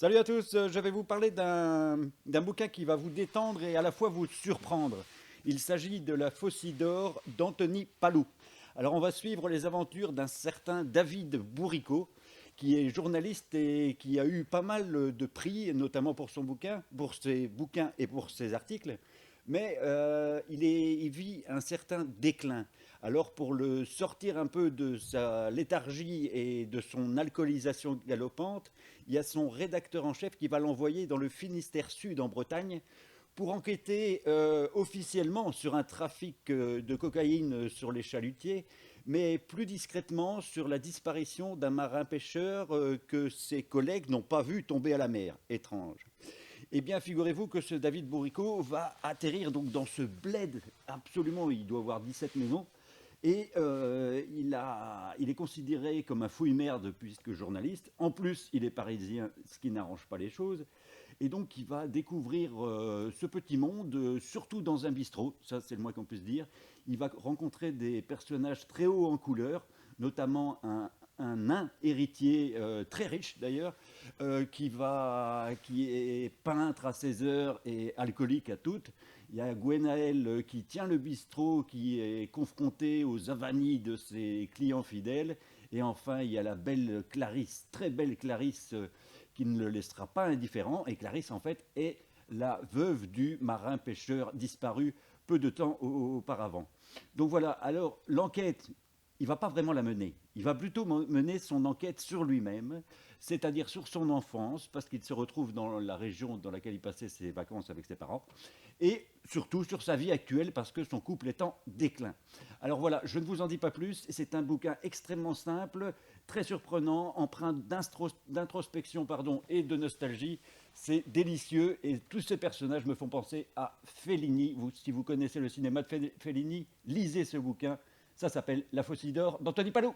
Salut à tous, je vais vous parler d'un bouquin qui va vous détendre et à la fois vous surprendre. Il s'agit de La Faucille d'or d'Anthony Palou. Alors on va suivre les aventures d'un certain David Bourriquot, qui est journaliste et qui a eu pas mal de prix, notamment pour ses bouquins et pour ses articles. Mais il vit un certain déclin. Alors pour le sortir un peu de sa léthargie et de son alcoolisation galopante, il y a son rédacteur en chef qui va l'envoyer dans le Finistère Sud en Bretagne pour enquêter officiellement sur un trafic de cocaïne sur les chalutiers, mais plus discrètement sur la disparition d'un marin pêcheur que ses collègues n'ont pas vu tomber à la mer. Étrange. Eh bien, figurez-vous que ce David Bourriquot va atterrir donc dans ce bled absolument, il doit avoir 17 maisons, et il est considéré comme un fouille-merde puisque journaliste. En plus, il est parisien, ce qui n'arrange pas les choses. Et donc, il va découvrir ce petit monde, surtout dans un bistrot, ça c'est le moins qu'on puisse dire. Il va rencontrer des personnages très hauts en couleur, notamment un nain héritier très riche d'ailleurs, qui est peintre à ses heures et alcoolique à toutes. Il y a Gwenaël qui tient le bistrot, qui est confronté aux avanies de ses clients fidèles. Et enfin, il y a la belle Clarisse, très belle Clarisse, qui ne le laissera pas indifférent. Et Clarisse, en fait, est la veuve du marin pêcheur disparu peu de temps auparavant. Donc voilà, alors l'enquête, il ne va pas vraiment la mener. Il va plutôt mener son enquête sur lui-même, c'est-à-dire sur son enfance, parce qu'il se retrouve dans la région dans laquelle il passait ses vacances avec ses parents, et surtout sur sa vie actuelle, parce que son couple est en déclin. Alors voilà, je ne vous en dis pas plus, c'est un bouquin extrêmement simple, très surprenant, empreint d'introspection et de nostalgie. C'est délicieux, et tous ces personnages me font penser à Fellini. Si vous connaissez le cinéma de Fellini, lisez ce bouquin. Ça s'appelle La Faucille d'or d'Anthony Palou.